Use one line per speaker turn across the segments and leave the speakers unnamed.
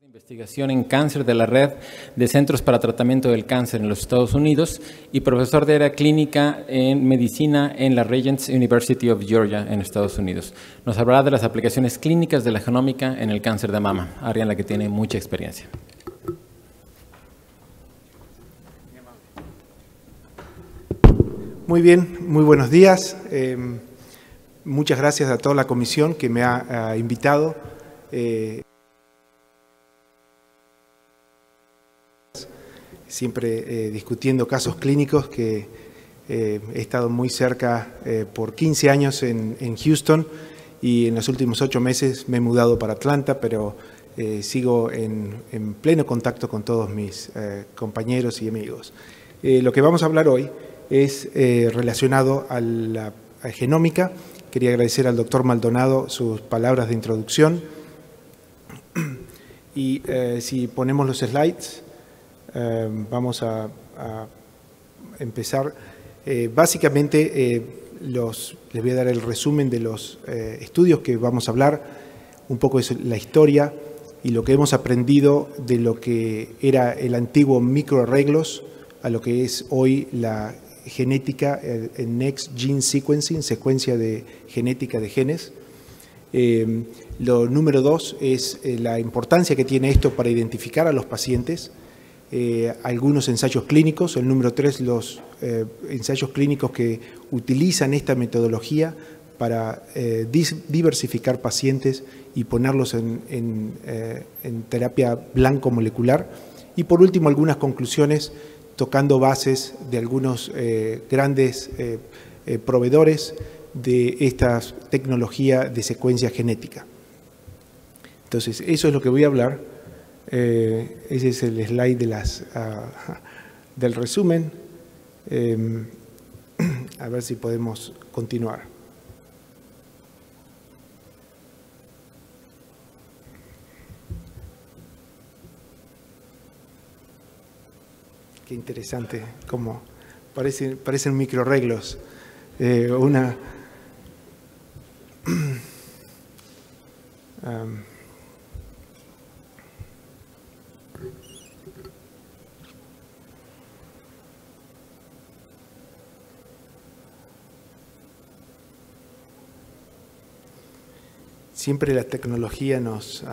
Investigación en cáncer de la Red de Centros para Tratamiento del Cáncer en los Estados Unidos y profesor de área clínica en medicina en la Regents University of Georgia en Estados Unidos. Nos hablará de las aplicaciones clínicas de la genómica en el cáncer de mama, área en la que tiene mucha experiencia.
Muy bien, muy buenos días. Muchas gracias a toda la comisión que me ha invitado. Siempre discutiendo casos clínicos que he estado muy cerca por 15 años en Houston y en los últimos 8 meses me he mudado para Atlanta, pero sigo en pleno contacto con todos mis compañeros y amigos. Lo que vamos a hablar hoy es relacionado a la genómica. Quería agradecer al doctor Maldonado sus palabras de introducción. Y si ponemos los slides, vamos a empezar. Básicamente, les voy a dar el resumen de los estudios que vamos a hablar, un poco de la historia y lo que hemos aprendido de lo que era el antiguo microarreglos a lo que es hoy la genética, el Next Gene Sequencing, secuencia de genética de genes. Lo número 2 es la importancia que tiene esto para identificar a los pacientes, algunos ensayos clínicos. El número 3, los ensayos clínicos que utilizan esta metodología para diversificar pacientes y ponerlos en terapia blanco-molecular. Y por último, algunas conclusiones tocando bases de algunos grandes proveedores de esta tecnología de secuencia genética. Entonces, eso es lo que voy a hablar. Ese es el slide de del resumen. A ver si podemos continuar. Qué interesante, como parecen microarreglos. Siempre la tecnología nos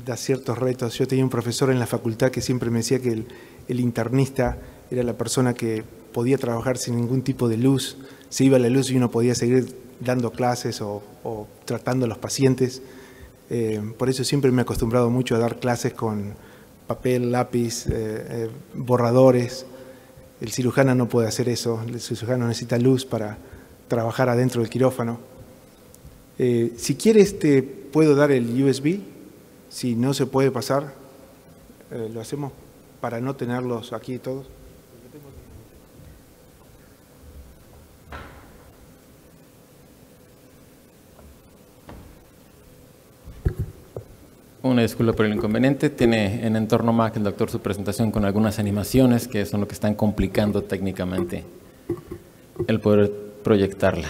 da ciertos retos. Yo tenía un profesor en la facultad que siempre me decía que el internista era la persona que podía trabajar sin ningún tipo de luz. Se iba la luz y uno podía seguir dando clases o tratando a los pacientes. Por eso siempre me he acostumbrado mucho a dar clases con papel, lápiz, borradores. El cirujano no puede hacer eso. El cirujano necesita luz para trabajar adentro del quirófano. Si quieres te puedo dar el USB. Si no se puede pasar, lo hacemos para no tenerlos aquí todos.
Una disculpa por el inconveniente. Tiene en entorno Mac el doctor su presentación con algunas animaciones que son lo que están complicando técnicamente el poder proyectarla.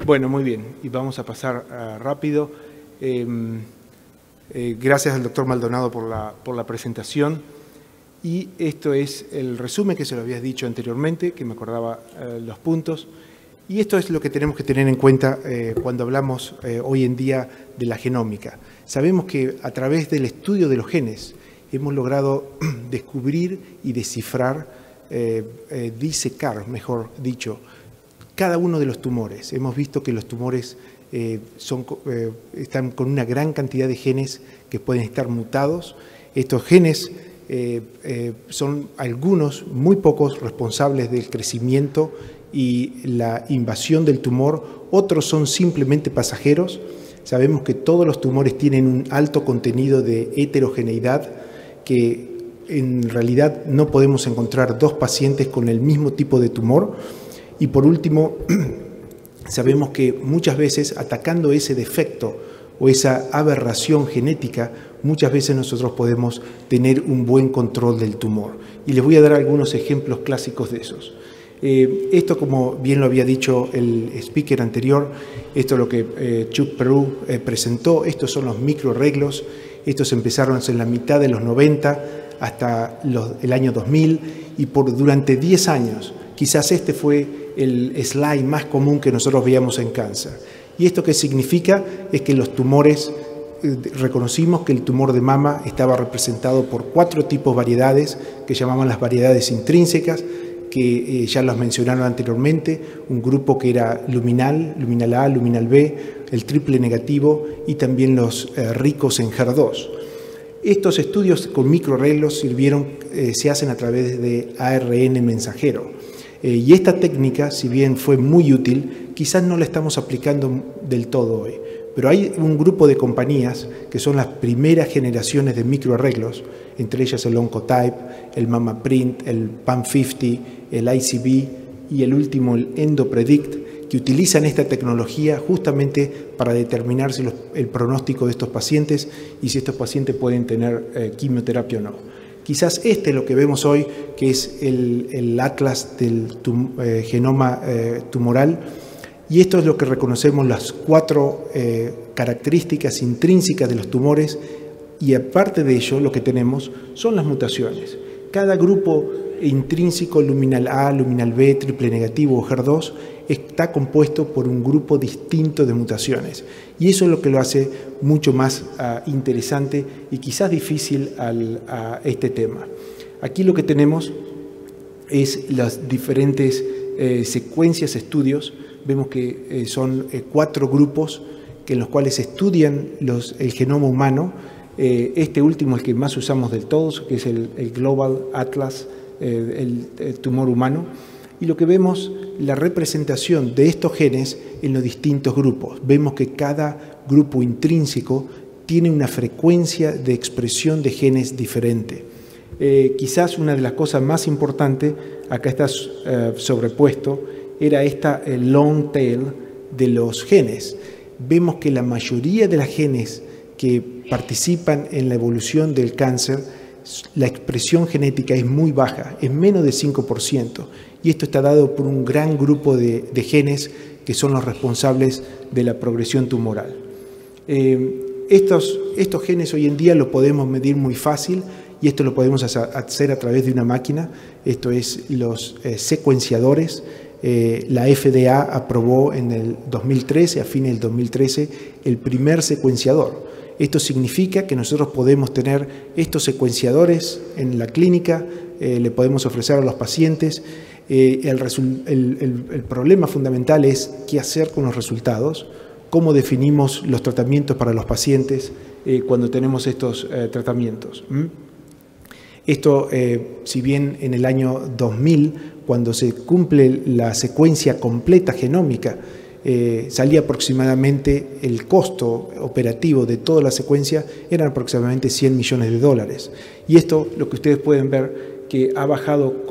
Bueno, muy bien, y vamos a pasar rápido. Gracias al doctor Maldonado por la presentación. Y esto es el resumen que se lo había dicho anteriormente, que me acordaba los puntos. Y esto es lo que tenemos que tener en cuenta cuando hablamos hoy en día de la genómica. Sabemos que a través del estudio de los genes hemos logrado descubrir y descifrar, disecar, mejor dicho, cada uno de los tumores. Hemos visto que los tumores están con una gran cantidad de genes que pueden estar mutados. Estos genes son algunos, muy pocos, responsables del crecimiento y la invasión del tumor. Otros son simplemente pasajeros. Sabemos que todos los tumores tienen un alto contenido de heterogeneidad, que en realidad no podemos encontrar dos pacientes con el mismo tipo de tumor. Y por último, sabemos que muchas veces atacando ese defecto o esa aberración genética, muchas veces nosotros podemos tener un buen control del tumor. Y les voy a dar algunos ejemplos clásicos de esos. Esto, como bien lo había dicho el speaker anterior, esto es lo que Chuck Peru presentó. Estos son los microarreglos. Estos empezaron en la mitad de los 90 hasta el año 2000 y durante 10 años. Quizás este fue el slide más común que nosotros veíamos en cáncer. ¿Y esto qué significa? Es que los tumores, reconocimos que el tumor de mama estaba representado por 4 tipos de variedades que llamaban las variedades intrínsecas, que ya las mencionaron anteriormente, un grupo que era luminal, luminal A, luminal B, el triple negativo y también los ricos en HER2. Estos estudios con microarreglos se hacen a través de ARN mensajero. Y esta técnica, si bien fue muy útil, quizás no la estamos aplicando del todo hoy. Pero hay un grupo de compañías que son las primeras generaciones de microarreglos, entre ellas el Oncotype, el MammaPrint, el PAM50, el ICB y el último, el EndoPredict, que utilizan esta tecnología justamente para determinar el pronóstico de estos pacientes y si estos pacientes pueden tener quimioterapia o no. Quizás este es lo que vemos hoy, que es el atlas del genoma tumoral, y esto es lo que reconocemos, las 4 características intrínsecas de los tumores, y aparte de ello lo que tenemos son las mutaciones. Cada grupo intrínseco, luminal A, luminal B, triple negativo o HER2, está compuesto por un grupo distinto de mutaciones. Y eso es lo que lo hace mucho más interesante y quizás difícil a este tema. Aquí lo que tenemos es las diferentes secuencias, estudios. Vemos que son 4 grupos en los cuales estudian el genoma humano. Este último es el que más usamos del todos, que es el Global Atlas, el tumor humano. Y lo que vemos, la representación de estos genes en los distintos grupos. Vemos que cada grupo intrínseco tiene una frecuencia de expresión de genes diferente. Quizás una de las cosas más importantes, acá está sobrepuesto, era el long tail de los genes. Vemos que la mayoría de los genes que participan en la evolución del cáncer, la expresión genética es muy baja, es menos de 5%. Y esto está dado por un gran grupo de genes que son los responsables de la progresión tumoral. Estos genes hoy en día lo podemos medir muy fácil y esto lo podemos hacer a través de una máquina. Esto es los secuenciadores. La FDA aprobó en el 2013, a fines del 2013, el primer secuenciador. Esto significa que nosotros podemos tener estos secuenciadores en la clínica, le podemos ofrecer a los pacientes. El problema fundamental es qué hacer con los resultados, cómo definimos los tratamientos para los pacientes cuando tenemos estos tratamientos. Esto, si bien en el año 2000, cuando se cumple la secuencia completa genómica, salía aproximadamente el costo operativo de toda la secuencia, eran aproximadamente $100 millones. Y esto, lo que ustedes pueden ver, que ha bajado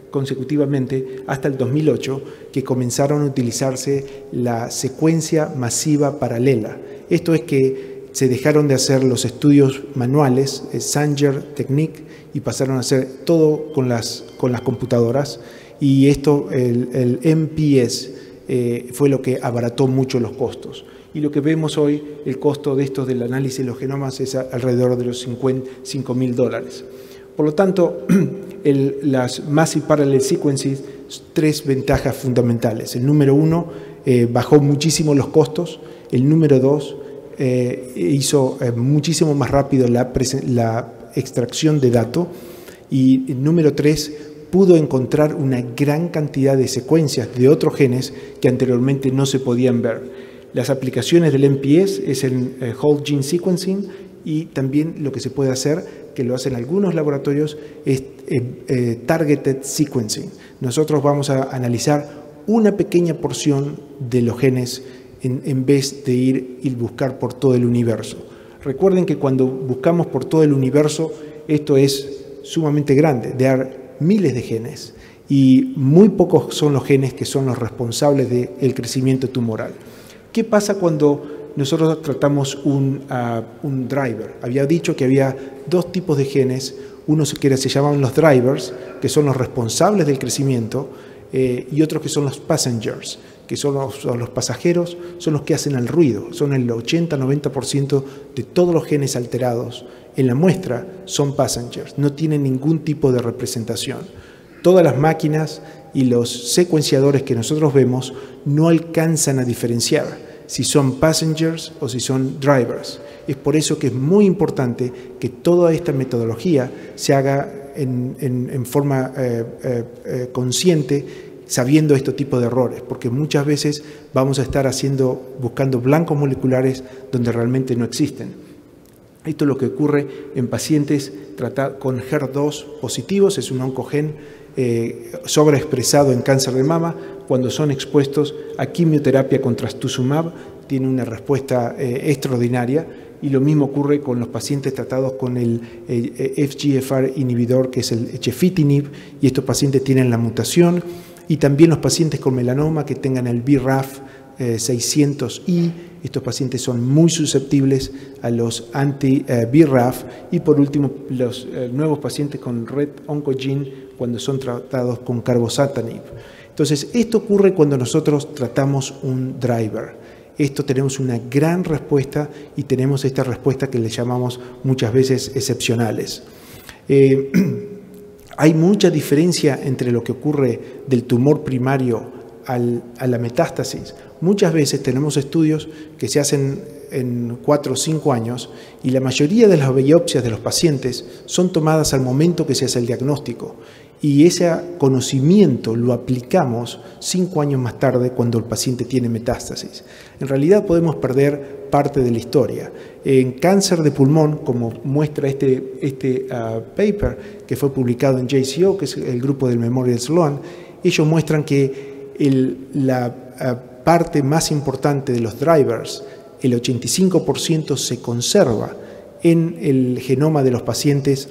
consecutivamente hasta el 2008, que comenzaron a utilizarse la secuencia masiva paralela. Esto es que se dejaron de hacer los estudios manuales, Sanger Technique, y pasaron a hacer todo con las computadoras. Y esto, el MPS, fue lo que abarató mucho los costos. Y lo que vemos hoy, el costo de estos del análisis de los genomas es alrededor de los $5.000. Por lo tanto, las Massive Parallel Sequences, 3 ventajas fundamentales. El número 1, bajó muchísimo los costos. El número 2, hizo muchísimo más rápido la extracción de datos. Y el número 3, pudo encontrar una gran cantidad de secuencias de otros genes que anteriormente no se podían ver. Las aplicaciones del MPS es en Whole Gene Sequencing, y también lo que se puede hacer, que lo hacen algunos laboratorios, es Targeted Sequencing. Nosotros vamos a analizar una pequeña porción de los genes en vez de ir y buscar por todo el universo. Recuerden que cuando buscamos por todo el universo, esto es sumamente grande, de dar miles de genes, y muy pocos son los genes que son los responsables del crecimiento tumoral. ¿Qué pasa cuando nosotros tratamos un driver? Había dicho que había 2 tipos de genes, unos que se llaman los drivers, que son los responsables del crecimiento, y otros que son los passengers, que son los pasajeros, son los que hacen el ruido, son el 80-90% de todos los genes alterados en la muestra son passengers, no tienen ningún tipo de representación. Todas las máquinas y los secuenciadores que nosotros vemos no alcanzan a diferenciar si son passengers o si son drivers. Es por eso que es muy importante que toda esta metodología se haga en forma consciente, sabiendo este tipo de errores, porque muchas veces vamos a estar buscando blancos moleculares donde realmente no existen. Esto es lo que ocurre en pacientes tratados con HER2 positivos, es un oncogen sobreexpresado en cáncer de mama. Cuando son expuestos a quimioterapia con trastuzumab, tiene una respuesta extraordinaria, y lo mismo ocurre con los pacientes tratados con el FGFR inhibidor, que es el echefitinib, y estos pacientes tienen la mutación, y también los pacientes con melanoma que tengan el BRAF 600I, estos pacientes son muy susceptibles a los anti-BRAF, y por último los nuevos pacientes con RET oncogene cuando son tratados con carbozatanib. Entonces, esto ocurre cuando nosotros tratamos un driver. Esto tenemos una gran respuesta, y tenemos esta respuesta que le llamamos muchas veces excepcionales. Hay mucha diferencia entre lo que ocurre del tumor primario a la metástasis. Muchas veces tenemos estudios que se hacen en 4 o 5 años, y la mayoría de las biopsias de los pacientes son tomadas al momento que se hace el diagnóstico, y ese conocimiento lo aplicamos 5 años más tarde cuando el paciente tiene metástasis. En realidad podemos perder parte de la historia. En cáncer de pulmón, como muestra este paper que fue publicado en JCO, que es el grupo del Memorial Sloan, ellos muestran que la parte más importante de los drivers, el 85%, se conserva en el genoma de los pacientes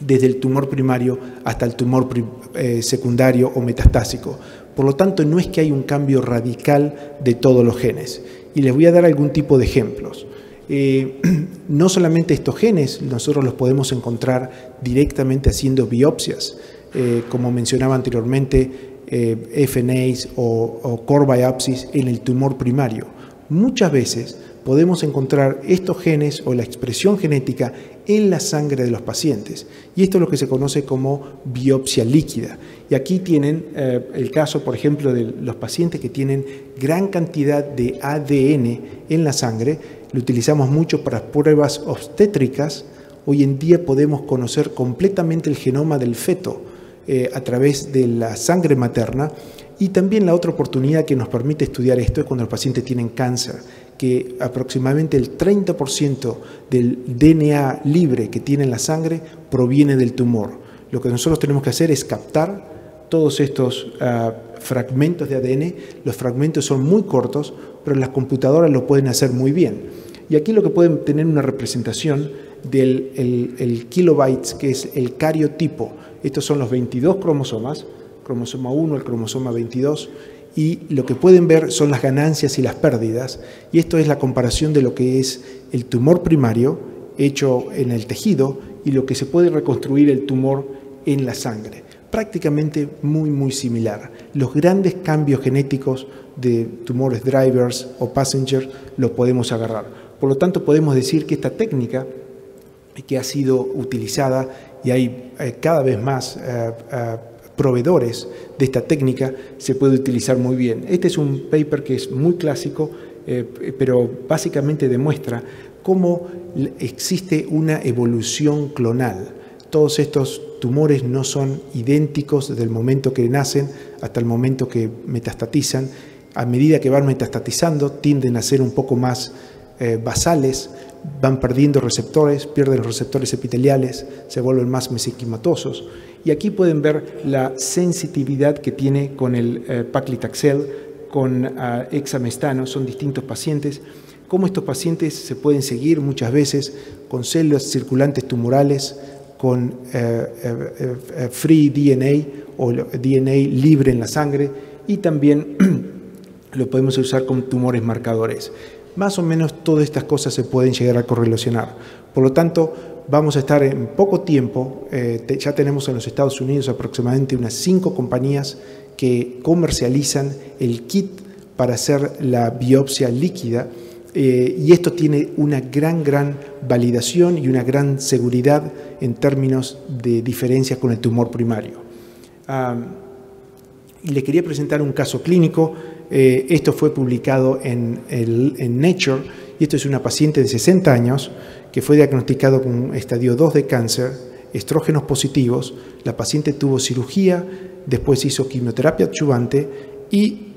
desde el tumor primario hasta el tumor secundario o metastásico. Por lo tanto, no es que hay un cambio radical de todos los genes. Y les voy a dar algún tipo de ejemplos. No solamente estos genes, nosotros los podemos encontrar directamente haciendo biopsias, como mencionaba anteriormente, FNAs o core biopsies en el tumor primario. Muchas veces podemos encontrar estos genes o la expresión genética en la sangre de los pacientes, y esto es lo que se conoce como biopsia líquida. Y aquí tienen el caso, por ejemplo, de los pacientes que tienen gran cantidad de ADN en la sangre. Lo utilizamos mucho para pruebas obstétricas. Hoy en día podemos conocer completamente el genoma del feto a través de la sangre materna. Y también la otra oportunidad que nos permite estudiar esto es cuando los pacientes tienen cáncer, que aproximadamente el 30% del DNA libre que tiene en la sangre proviene del tumor. Lo que nosotros tenemos que hacer es captar todos estos fragmentos de ADN. Los fragmentos son muy cortos, pero las computadoras lo pueden hacer muy bien. Y aquí lo que pueden tener una representación del kilobytes, que es el cariotipo. Estos son los 22 cromosomas, cromosoma 1, el cromosoma 22, y lo que pueden ver son las ganancias y las pérdidas, y esto es la comparación de lo que es el tumor primario hecho en el tejido y lo que se puede reconstruir el tumor en la sangre. prácticamente muy similar. Los grandes cambios genéticos de tumores drivers o passengers los podemos agarrar. Por lo tanto, podemos decir que esta técnica que ha sido utilizada, y hay cada vez más proveedores de esta técnica, se puede utilizar muy bien. Este es un paper que es muy clásico, pero básicamente demuestra cómo existe una evolución clonal. Todos estos tumores no son idénticos desde el momento que nacen hasta el momento que metastatizan. A medida que van metastatizando, tienden a ser un poco más basales, van perdiendo receptores, pierden los receptores epiteliales, se vuelven más mesenquimatosos. Y aquí pueden ver la sensitividad que tiene con el paclitaxel, con examestano. Son distintos pacientes. Cómo estos pacientes se pueden seguir muchas veces con células circulantes tumorales, con free DNA o DNA libre en la sangre, y también lo podemos usar con tumores marcadores. Más o menos todas estas cosas se pueden llegar a correlacionar. Por lo tanto, vamos a estar en poco tiempo, ya tenemos en los Estados Unidos aproximadamente unas 5 compañías que comercializan el kit para hacer la biopsia líquida, y esto tiene una gran validación y una gran seguridad en términos de diferencias con el tumor primario. Y les quería presentar un caso clínico. Esto fue publicado en Nature, y esto es una paciente de 60 años que fue diagnosticado con estadio 2 de cáncer, estrógenos positivos. La paciente tuvo cirugía, después hizo quimioterapia adyuvante y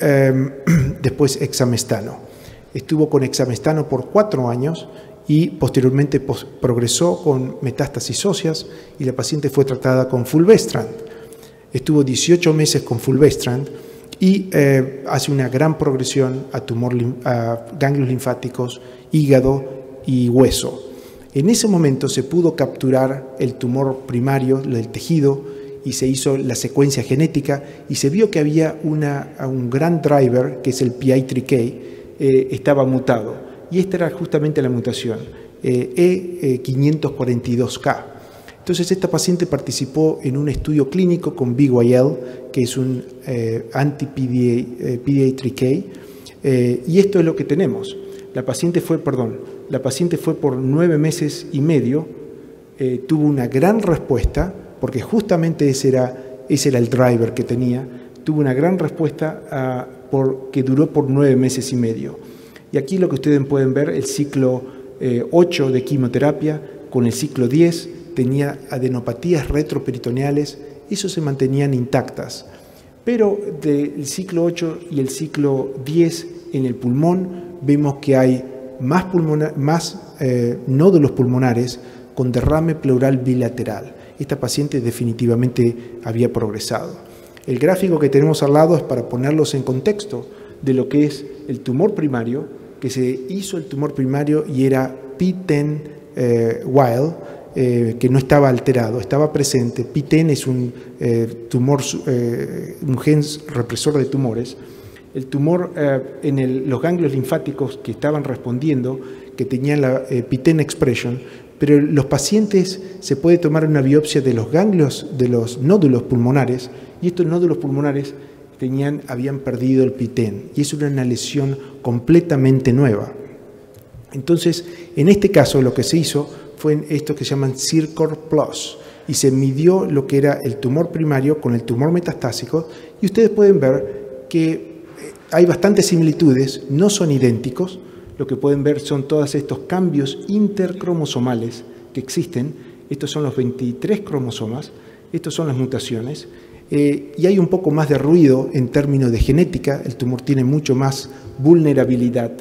después examestano. Estuvo con examestano por 4 años y posteriormente progresó con metástasis óseas, y la paciente fue tratada con fulvestrant. Estuvo 18 meses con fulvestrant y hace una gran progresión a ganglios linfáticos, hígado y hueso. En ese momento se pudo capturar el tumor primario del tejido y se hizo la secuencia genética, y se vio que había un gran driver, que es el PI3K, estaba mutado, y esta era justamente la mutación, E542K. Entonces esta paciente participó en un estudio clínico con BYL, que es un anti-PI3K, y esto es lo que tenemos. La paciente fue por 9 meses y medio, tuvo una gran respuesta, porque justamente ese era el driver que tenía. Tuvo una gran respuesta que duró por 9 meses y medio. Y aquí lo que ustedes pueden ver, el ciclo 8 de quimioterapia con el ciclo 10, tenía adenopatías retroperitoneales, eso se mantenían intactas. Pero del ciclo 8 y el ciclo 10 en el pulmón vemos que hay más nódulos pulmonares con derrame pleural bilateral. Esta paciente definitivamente había progresado. El gráfico que tenemos al lado es para ponerlos en contexto de lo que es el tumor primario, que se hizo el tumor primario y era PTEN wild, que no estaba alterado, estaba presente. PTEN es un gen represor de tumores. El tumor en los ganglios linfáticos que estaban respondiendo, que tenían la PTEN expression, pero los pacientes se puede tomar una biopsia de los ganglios, de los nódulos pulmonares, y estos nódulos pulmonares habían perdido el PTEN, y eso era una lesión completamente nueva. Entonces, en este caso lo que se hizo fue esto que se llaman CIRCOR Plus, y se midió lo que era el tumor primario con el tumor metastásico, y ustedes pueden ver que hay bastantes similitudes, no son idénticos. Lo que pueden ver son todos estos cambios intercromosomales que existen. Estos son los 23 cromosomas, estas son las mutaciones, y hay un poco más de ruido en términos de genética. El tumor tiene mucho más vulnerabilidad,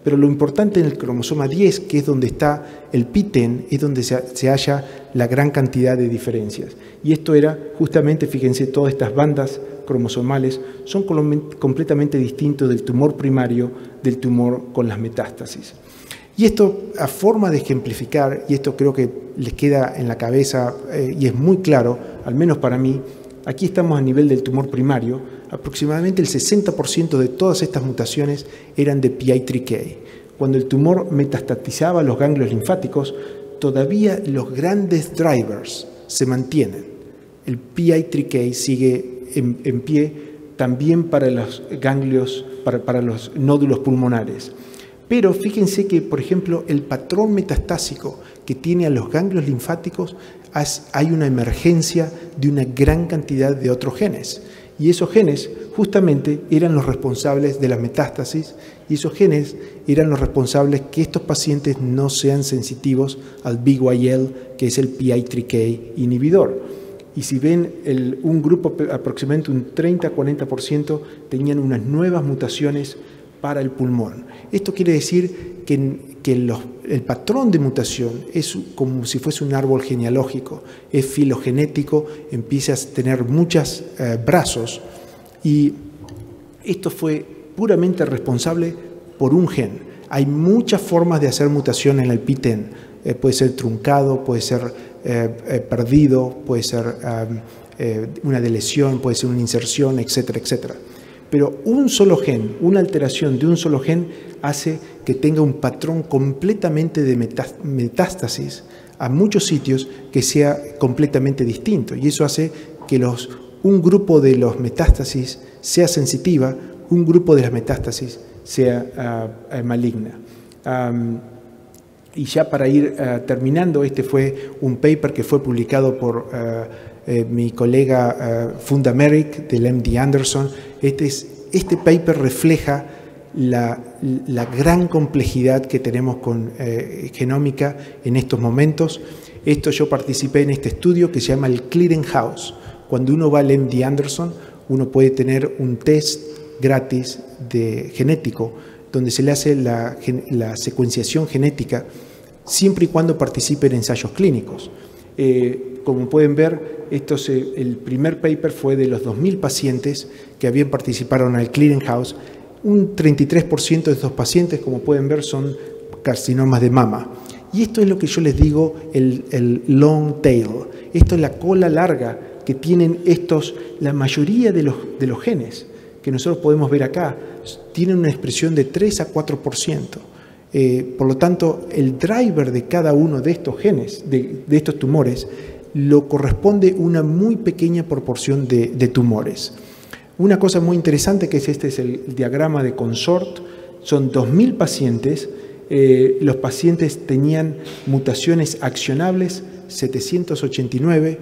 pero lo importante en el cromosoma 10, que es donde está el PTEN, es donde se halla la gran cantidad de diferencias. Y esto era justamente, fíjense, todas estas bandas cromosomales son completamente distintos del tumor primario, del tumor con las metástasis. Y esto, a forma de ejemplificar, y esto creo que les queda en la cabeza y es muy claro, al menos para mí, aquí estamos a nivel del tumor primario. Aproximadamente el 60% de todas estas mutaciones eran de PI3K. Cuando el tumor metastatizaba los ganglios linfáticos, todavía los grandes drivers se mantienen. El PI3K sigue en pie también para los ganglios, para los nódulos pulmonares. Pero fíjense que, por ejemplo, el patrón metastásico que tiene a los ganglios linfáticos, hay una emergencia de una gran cantidad de otros genes. Y esos genes justamente eran los responsables de la metástasis, y esos genes eran los responsables que estos pacientes no sean sensitivos al BYL, que es el PI3K inhibidor. Y si ven, un grupo, aproximadamente un 30-40%, tenían unas nuevas mutaciones para el pulmón. Esto quiere decir que el patrón de mutación es como si fuese un árbol genealógico, es filogenético, empieza a tener muchos brazos, y esto fue puramente responsable por un gen. Hay muchas formas de hacer mutación en el PTEN. Puede ser truncado, puede ser perdido, puede ser una deleción, puede ser una inserción, etcétera, etcétera. Pero un solo gen, una alteración de un solo gen hace que tenga un patrón completamente de metástasis a muchos sitios que sea completamente distinto. Y eso hace que un grupo de los metástasis sea sensitiva, un grupo de las metástasis sea maligna. Y ya para ir terminando, este fue un paper que fue publicado por mi colega Funda Merrick del MD Anderson. Este paper refleja la gran complejidad que tenemos con genómica en estos momentos. Yo participé en este estudio que se llama el Clearinghouse. Cuando uno va al MD Anderson, uno puede tener un test gratis genético donde se le hace la secuenciación genética siempre y cuando participe en ensayos clínicos. Como pueden ver, el primer paper fue de los 2.000 pacientes que habían participado en el Clearinghouse. Un 33% de estos pacientes, como pueden ver, son carcinomas de mama. Y esto es lo que yo les digo, el long tail. Esto es la cola larga que tienen la mayoría de los genes que nosotros podemos ver acá, tienen una expresión de 3 a 4%. Por lo tanto, el driver de cada uno de estos genes, de estos tumores, lo corresponde una muy pequeña proporción de tumores. Una cosa muy interesante que este es el diagrama de CONSORT, son 2.000 pacientes, los pacientes tenían mutaciones accionables, 789,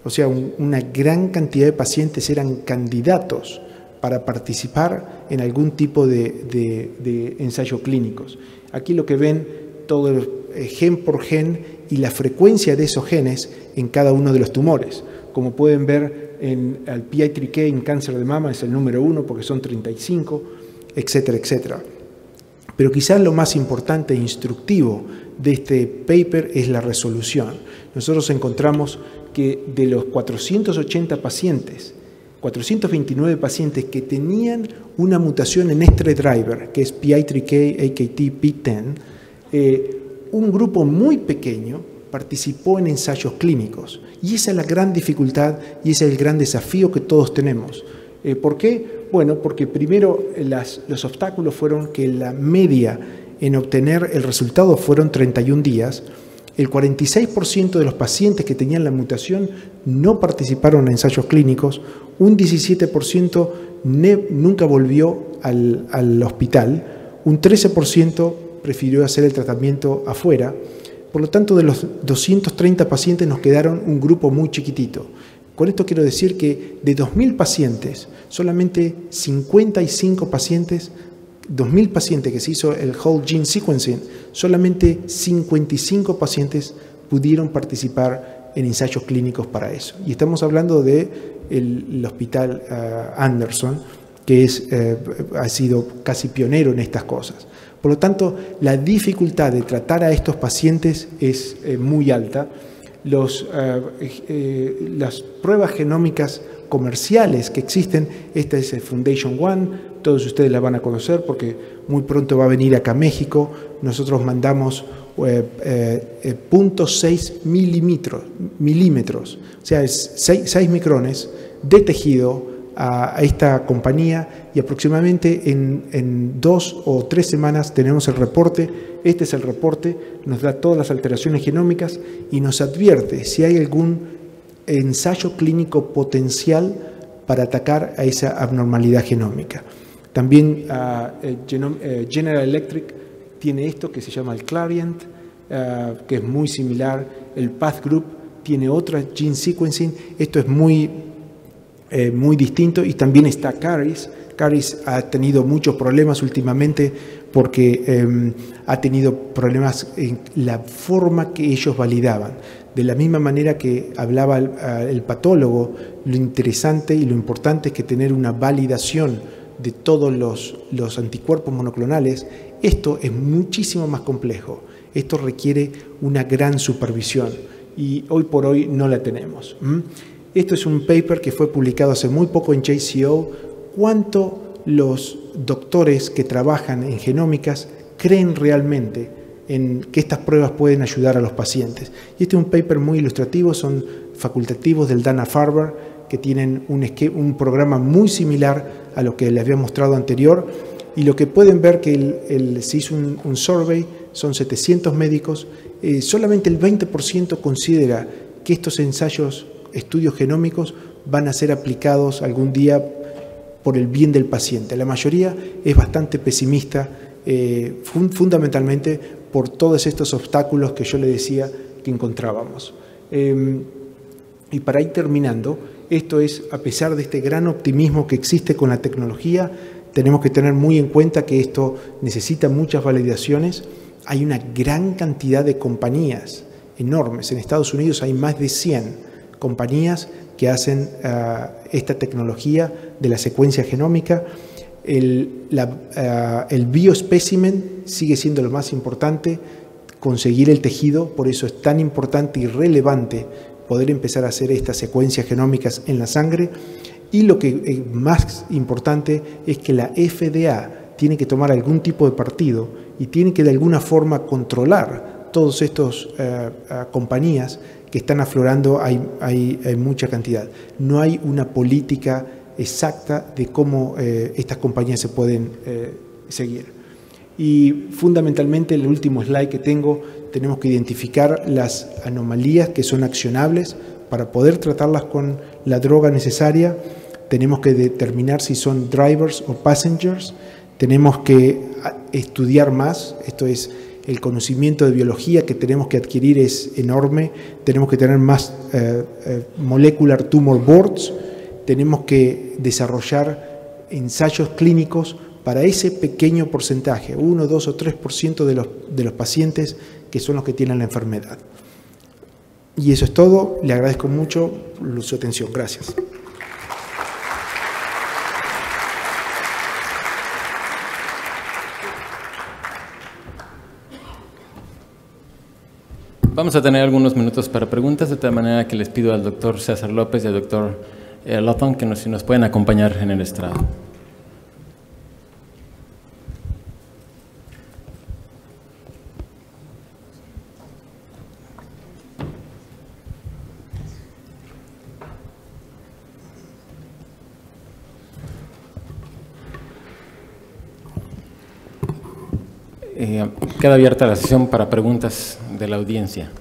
o sea, una gran cantidad de pacientes eran candidatos para participar en algún tipo de ensayo clínicos. Aquí lo que ven, todo el gen por gen y la frecuencia de esos genes en cada uno de los tumores. Como pueden ver, el PI3K en cáncer de mama es el número 1 porque son 35, etcétera, etcétera. Pero quizás lo más importante e instructivo de este paper es la resolución. Nosotros encontramos que de los 480 pacientes, 429 pacientes que tenían una mutación en este driver, que es PI3K, AKT, PTEN, un grupo muy pequeño participó en ensayos clínicos. Y esa es la gran dificultad y ese es el gran desafío que todos tenemos. ¿Por qué? Bueno, porque primero los obstáculos fueron que la media en obtener el resultado fueron 31 días. El 46% de los pacientes que tenían la mutación no participaron en ensayos clínicos, un 17% nunca volvió al hospital, un 13% prefirió hacer el tratamiento afuera. Por lo tanto, de los 230 pacientes nos quedaron un grupo muy chiquitito. Con esto quiero decir que de 2.000 pacientes, solamente 55 pacientes, 2.000 pacientes que se hizo el whole gene sequencing, solamente 55 pacientes pudieron participar en ensayos clínicos para eso. Y estamos hablando del Hospital Anderson, que ha sido casi pionero en estas cosas. Por lo tanto, la dificultad de tratar a estos pacientes es muy alta. Las pruebas genómicas comerciales que existen, esta es el Foundation One, todos ustedes la van a conocer porque muy pronto va a venir acá a México. Nosotros mandamos 0.6 milímetros, o sea, es 6 micrones de tejido a esta compañía y aproximadamente en 2 o 3 semanas tenemos el reporte. Este es el reporte, nos da todas las alteraciones genómicas y nos advierte si hay algún ensayo clínico potencial para atacar a esa abnormalidad genómica. También General Electric tiene esto que se llama el Clarient, que es muy similar. El Path Group tiene otra, Gene Sequencing. Esto es muy distinto. Y también está Caris. Caris ha tenido muchos problemas últimamente porque ha tenido problemas en la forma que ellos validaban. De la misma manera que hablaba el patólogo, lo interesante y lo importante es que tener una validación de todos los anticuerpos monoclonales, esto es muchísimo más complejo. Esto requiere una gran supervisión y hoy por hoy no la tenemos. Esto es un paper que fue publicado hace muy poco en JCO. ¿Cuánto los doctores que trabajan en genómicas creen realmente en que estas pruebas pueden ayudar a los pacientes? Y este es un paper muy ilustrativo, son facultativos del Dana-Farber, que tienen un programa muy similar a lo que les había mostrado anterior, y lo que pueden ver que se hizo un survey, son 700 médicos, solamente el 20% considera que estos ensayos, estudios genómicos, van a ser aplicados algún día por el bien del paciente. La mayoría es bastante pesimista, fundamentalmente por todos estos obstáculos que yo le decía que encontrábamos. Y para ir terminando, esto es, a pesar de este gran optimismo que existe con la tecnología, tenemos que tener muy en cuenta que esto necesita muchas validaciones. Hay una gran cantidad de compañías enormes. En Estados Unidos hay más de 100 compañías que hacen esta tecnología de la secuencia genómica. El biospécimen sigue siendo lo más importante, conseguir el tejido, por eso es tan importante y relevante poder empezar a hacer estas secuencias genómicas en la sangre. Y lo que es más importante es que la FDA tiene que tomar algún tipo de partido y tiene que de alguna forma controlar todas estas compañías que están aflorando. Hay mucha cantidad. No hay una política exacta de cómo estas compañías se pueden seguir. Y fundamentalmente, el último slide que tenemos que identificar las anomalías que son accionables para poder tratarlas con la droga necesaria. Tenemos que determinar si son drivers o passengers. Tenemos que estudiar más. Esto es, el conocimiento de biología que tenemos que adquirir es enorme. Tenemos que tener más molecular tumor boards. Tenemos que desarrollar ensayos clínicos para ese pequeño porcentaje, 1, 2 o 3% de los pacientes que son los que tienen la enfermedad. Y eso es todo. Le agradezco mucho su atención. Gracias.
Vamos a tener algunos minutos para preguntas, de tal manera que les pido al doctor César López y al doctor Lawton que nos pueden acompañar en el estrado. Queda abierta la sesión para preguntas de la audiencia.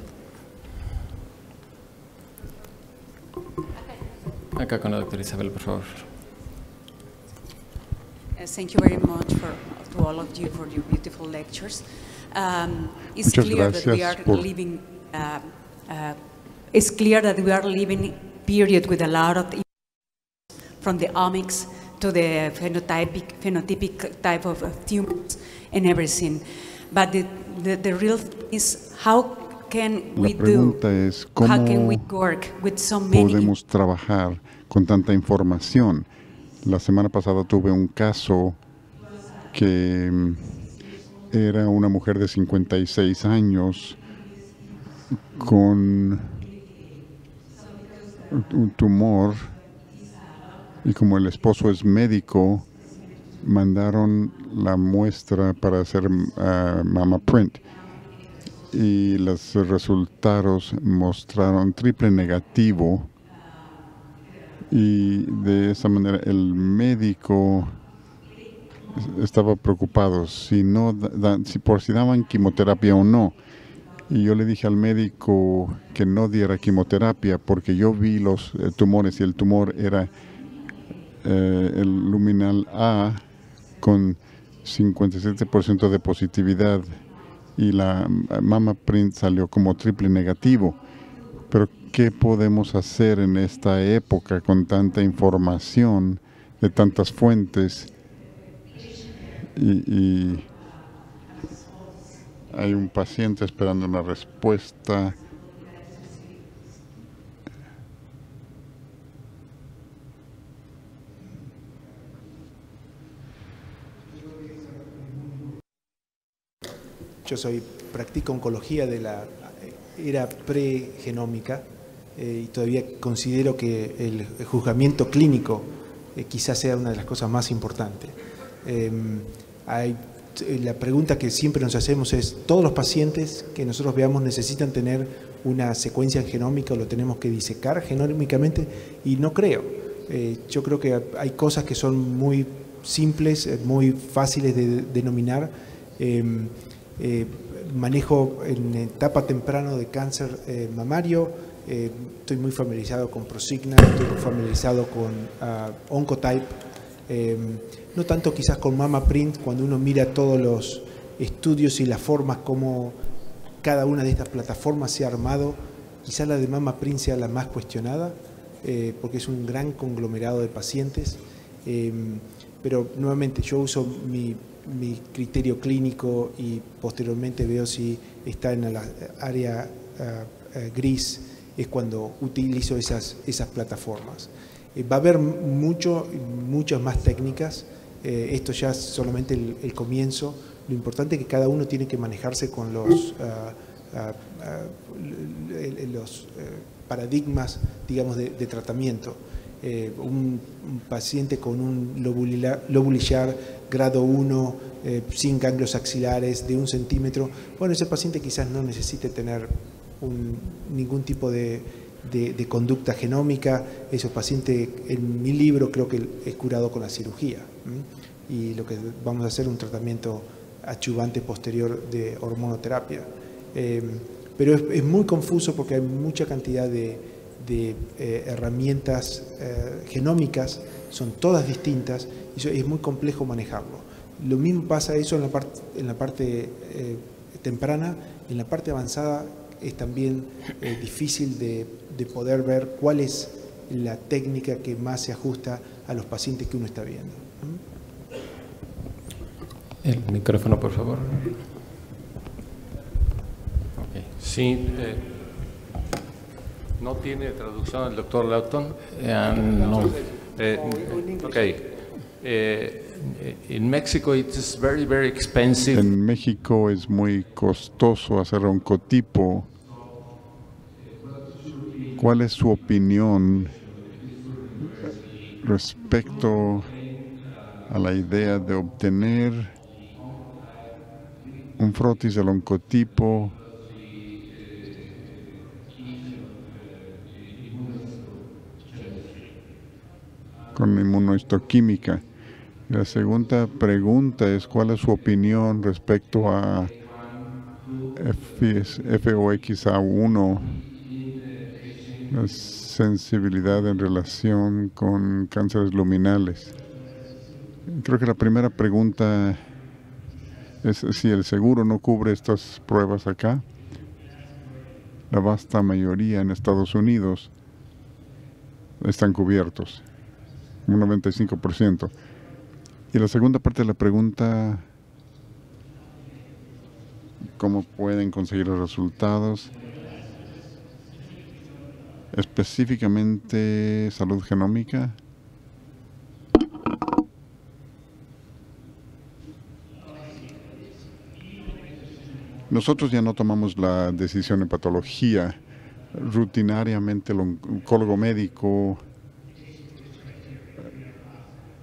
Acá con la doctora Isabel, por favor.
Thank you very much to all of you for your beautiful lectures. It's clear that we are living. It's clear that we are living a period with a lot of, from the omics to the phenotypic type of tumors and everything. But the real thing is, how can we how can we work with so many?
Podemos trabajar con tanta información. La semana pasada tuve un caso que era una mujer de 56 años con un tumor, y como el esposo es médico, mandaron la muestra para hacer mama print, y los resultados mostraron triple negativo, y de esa manera el médico estaba preocupado si daban quimioterapia o no. Y yo le dije al médico que no diera quimioterapia porque yo vi los tumores y el tumor era el luminal A con 57% de positividad y la mama print salió como triple negativo. Pero ¿qué podemos hacer en esta época con tanta información de tantas fuentes? Y hay un paciente esperando una respuesta.
Yo practico oncología de la era pregenómica y todavía considero que el juzgamiento clínico quizás sea una de las cosas más importantes. La pregunta que siempre nos hacemos es, ¿todos los pacientes que nosotros veamos necesitan tener una secuencia genómica o lo tenemos que disecar genómicamente? Y no creo. Yo creo que hay cosas que son muy simples, muy fáciles de denominar. Manejo en etapa temprana de cáncer mamario, estoy muy familiarizado con Prosigna, estoy familiarizado con Oncotype, no tanto quizás con MammaPrint. Cuando uno mira todos los estudios y las formas como cada una de estas plataformas se ha armado, quizás la de MammaPrint sea la más cuestionada, porque es un gran conglomerado de pacientes, pero nuevamente yo uso mi criterio clínico y posteriormente veo si está en la área gris, es cuando utilizo esas plataformas. Va a haber muchas más técnicas, esto ya es solamente el comienzo. Lo importante es que cada uno tiene que manejarse con los paradigmas, digamos, de tratamiento. Un paciente con un lobulillar grado 1, sin ganglios axilares de 1 centímetro, bueno, ese paciente quizás no necesite tener ningún tipo de conducta genómica. Ese paciente, en mi libro, creo que es curado con la cirugía. Y lo que vamos a hacer es un tratamiento adyuvante posterior de hormonoterapia. Pero es muy confuso porque hay mucha cantidad de herramientas genómicas, son todas distintas y es muy complejo manejarlo. Lo mismo pasa eso en la parte temprana. En la parte avanzada es también difícil de poder ver cuál es la técnica que más se ajusta a los pacientes que uno está viendo.
El micrófono, por favor.
Okay. Sí, ¿no tiene traducción el doctor Lawton?
No.
In Mexico it is very, very expensive.
En México es muy costoso hacer oncotipo. ¿Cuál es su opinión respecto a la idea de obtener un frotis del oncotipo con inmunohistoquímica? La segunda pregunta es, ¿cuál es su opinión respecto a FOXA1, la sensibilidad en relación con cánceres luminales? Creo que la primera pregunta es si el seguro no cubre estas pruebas acá. La vasta mayoría en Estados Unidos están cubiertos, un 95%. Y la segunda parte de la pregunta, ¿cómo pueden conseguir los resultados? Específicamente salud genómica. Nosotros ya no tomamos la decisión en patología. Rutinariamente el oncólogo médico,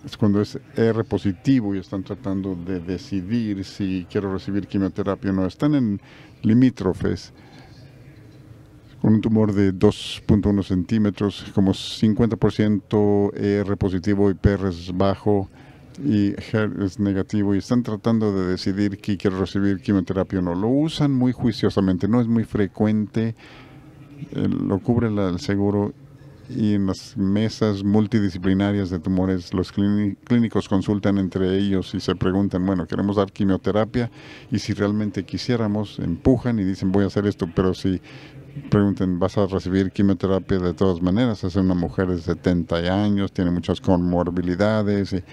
es cuando es R positivo y están tratando de decidir si quiero recibir quimioterapia o no. Están en limítrofes con un tumor de 2.1 centímetros, como 50% ER positivo y PR es bajo, y HER es negativo y están tratando de decidir quién quiere recibir quimioterapia o no. Lo usan muy juiciosamente, no es muy frecuente, lo cubre el seguro, y en las mesas multidisciplinarias de tumores los clínicos consultan entre ellos y se preguntan, bueno, queremos dar quimioterapia, y si realmente quisiéramos, empujan y dicen voy a hacer esto, pero si preguntan, ¿vas a recibir quimioterapia de todas maneras? Es una mujer de 70 años, tiene muchas comorbilidades, y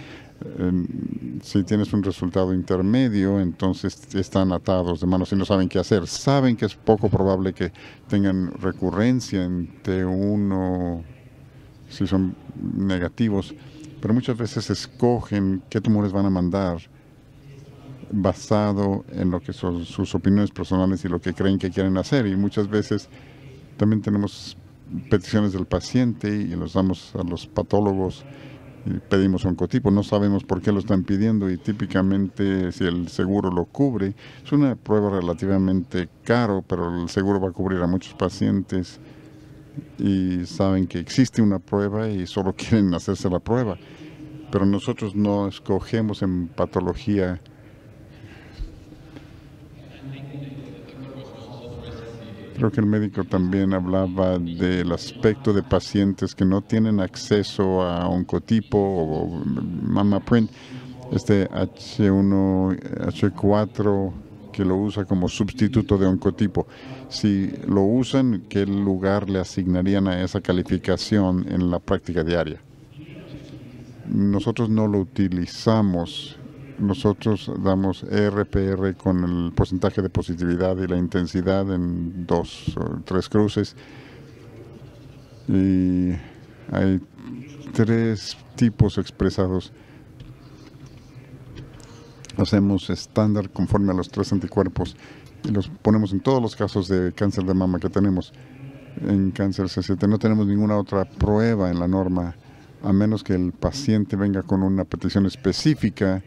si tienes un resultado intermedio, entonces están atados de manos y no saben qué hacer. Saben que es poco probable que tengan recurrencia en T1 si son negativos, pero muchas veces escogen qué tumores van a mandar basado en lo que son sus opiniones personales y lo que creen que quieren hacer. Y muchas veces también tenemos peticiones del paciente y los damos a los patólogos y pedimos oncotipo. No sabemos por qué lo están pidiendo, y típicamente si el seguro lo cubre, es una prueba relativamente caro, pero el seguro va a cubrir a muchos pacientes y saben que existe una prueba y solo quieren hacerse la prueba. Pero nosotros no escogemos en patología. Creo que el médico también hablaba del aspecto de pacientes que no tienen acceso a oncotipo o MammaPrint, este H1, H4, que lo usa como sustituto de oncotipo. Si lo usan, ¿qué lugar le asignarían a esa calificación en la práctica diaria? Nosotros no lo utilizamos. Nosotros damos ERPR con el porcentaje de positividad y la intensidad en 2 o 3 cruces. Y hay 3 tipos expresados. Hacemos estándar conforme a los 3 anticuerpos y los ponemos en todos los casos de cáncer de mama que tenemos. En cáncer C7 no tenemos ninguna otra prueba en la norma, a menos que el paciente venga con una petición específica.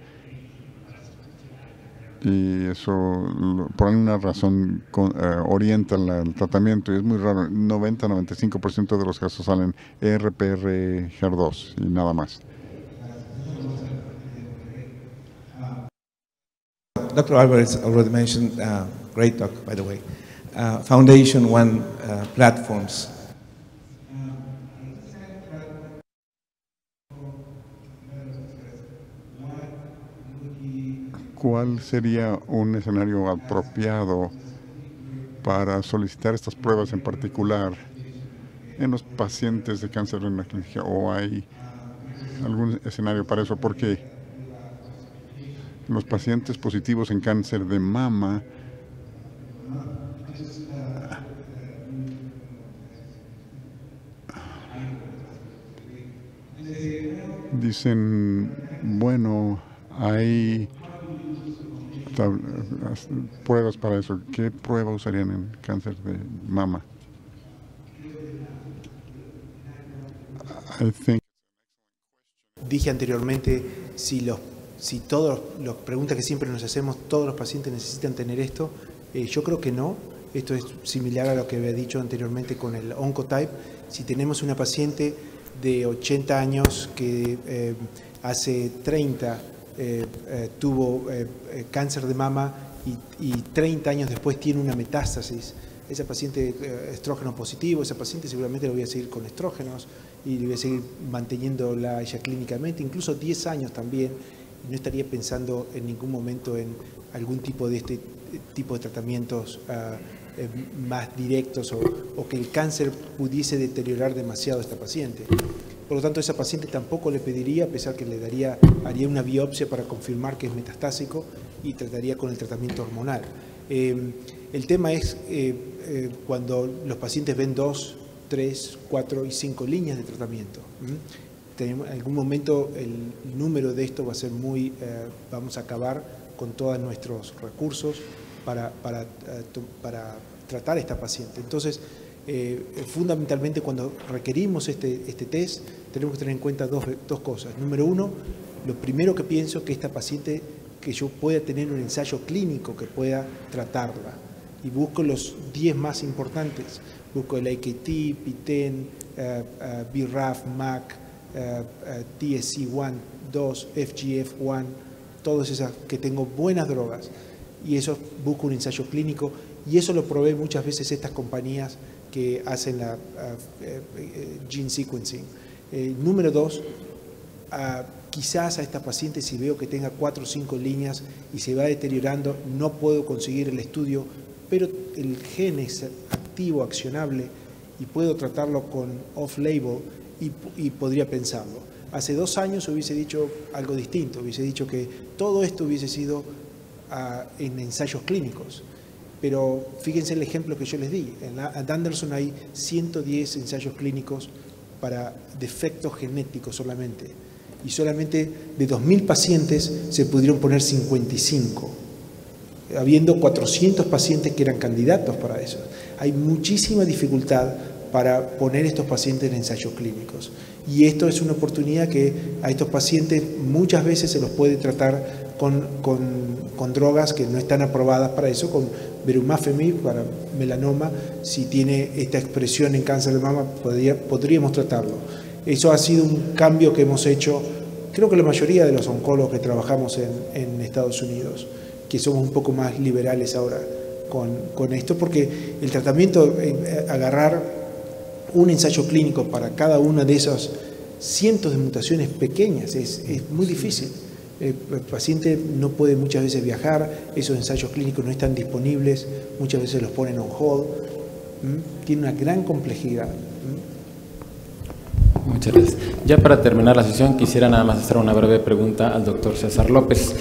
Y eso, por alguna razón, orienta el tratamiento, y es muy raro. 90-95% de los casos salen ERPR HER2 y nada más.
Dr. Alvarez already mentioned, great talk, by the way, Foundation One platforms.
¿Cuál sería un escenario apropiado para solicitar estas pruebas en particular en los pacientes de cáncer en la clínica? ¿O hay algún escenario para eso? Porque los pacientes positivos en cáncer de mama dicen, bueno, hay pruebas para eso. ¿Qué prueba usarían en cáncer de mama?
Dije anteriormente, si todas las preguntas que siempre nos hacemos, todos los pacientes necesitan tener esto. Yo creo que no. Esto es similar a lo que había dicho anteriormente con el Oncotype. Si tenemos una paciente de 80 años que hace 30 tuvo cáncer de mama y 30 años después tiene una metástasis, esa paciente estrógeno positivo, esa paciente seguramente lo voy a seguir con estrógenos y le voy a seguir manteniéndola ella clínicamente, incluso 10 años también, y no estaría pensando en ningún momento en algún tipo de este tipo de tratamientos más directos o que el cáncer pudiese deteriorar demasiado a esta paciente. Por lo tanto, esa paciente tampoco le pediría, a pesar que haría una biopsia para confirmar que es metastásico y trataría con el tratamiento hormonal. El tema es cuando los pacientes ven 2, 3, 4 y 5 líneas de tratamiento. En algún momento el número de esto va a ser vamos a acabar con todos nuestros recursos para tratar a esta paciente. Entonces, fundamentalmente cuando requerimos este test, tenemos que tener en cuenta dos cosas. Número uno, lo primero que pienso que esta paciente, que yo pueda tener un ensayo clínico que pueda tratarla. Y busco los 10 más importantes. Busco el AKT, PTEN, BRAF, MAC, TSC1, 2, FGF1, todas esas que tengo buenas drogas. Y eso busco un ensayo clínico y eso lo probé muchas veces estas compañías que hacen la gene sequencing. Número 2, quizás a esta paciente si veo que tenga 4 o 5 líneas y se va deteriorando, no puedo conseguir el estudio, pero el gen es activo, accionable y puedo tratarlo con off-label y podría pensarlo. Hace 2 años hubiese dicho algo distinto, hubiese dicho que todo esto hubiese sido en ensayos clínicos. Pero fíjense el ejemplo que yo les di. En Anderson hay 110 ensayos clínicos para defectos genéticos solamente. Y solamente de 2.000 pacientes se pudieron poner 55, habiendo 400 pacientes que eran candidatos para eso. Hay muchísima dificultad para poner estos pacientes en ensayos clínicos. Y esto es una oportunidad que a estos pacientes muchas veces se los puede tratar con drogas que no están aprobadas para eso, con Berumafemib para melanoma. Si tiene esta expresión en cáncer de mama, podríamos tratarlo. Eso ha sido un cambio que hemos hecho, creo que la mayoría de los oncólogos que trabajamos en Estados Unidos, que somos un poco más liberales ahora con esto, porque el tratamiento, agarrar un ensayo clínico para cada una de esas cientos de mutaciones pequeñas es muy difícil. El paciente no puede muchas veces viajar, esos ensayos clínicos no están disponibles, muchas veces los ponen on hold. Tiene una gran complejidad.
Muchas gracias. Ya para terminar la sesión quisiera nada más hacer una breve pregunta al doctor César López.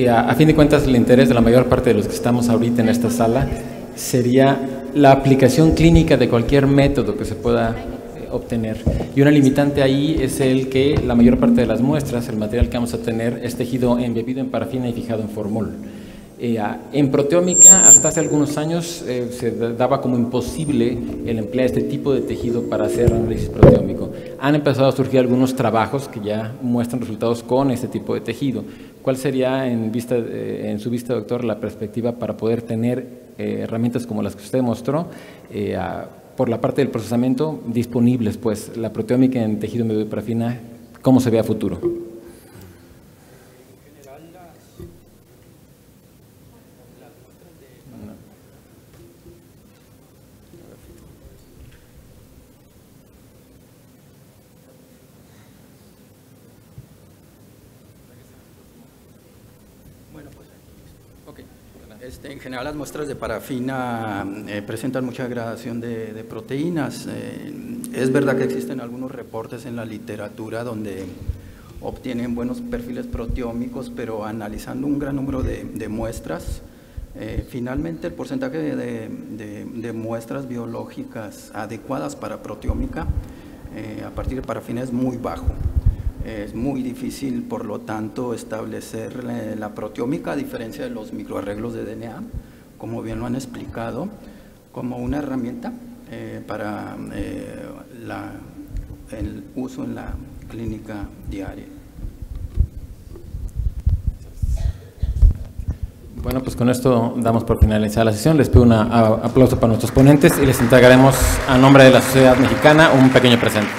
A fin de cuentas, el interés de la mayor parte de los que estamos ahorita en esta sala sería la aplicación clínica de cualquier método que se pueda obtener. Y una limitante ahí es el que la mayor parte de las muestras, el material que vamos a tener, es tejido embebido en parafina y fijado en formol. En proteómica, hasta hace algunos años, se daba como imposible el emplear este tipo de tejido para hacer análisis proteómico. Han empezado a surgir algunos trabajos que ya muestran resultados con este tipo de tejido. ¿Cuál sería, en su vista, doctor, la perspectiva para poder tener herramientas como las que usted mostró, por la parte del procesamiento, disponibles, pues, la proteómica en tejido embebido de parafina, cómo se ve a futuro?
En general las muestras de parafina presentan mucha degradación de proteínas. Es verdad que existen algunos reportes en la literatura donde obtienen buenos perfiles proteómicos, pero analizando un gran número de muestras, finalmente el porcentaje de muestras biológicas adecuadas para proteómica a partir de parafina es muy bajo. Es muy difícil, por lo tanto, establecer la proteómica, a diferencia de los microarreglos de DNA, como bien lo han explicado, como una herramienta para el uso en la clínica diaria.
Bueno, pues con esto damos por finalizada la sesión. Les pido un aplauso para nuestros ponentes y les entregaremos a nombre de la Sociedad Mexicana un pequeño presente.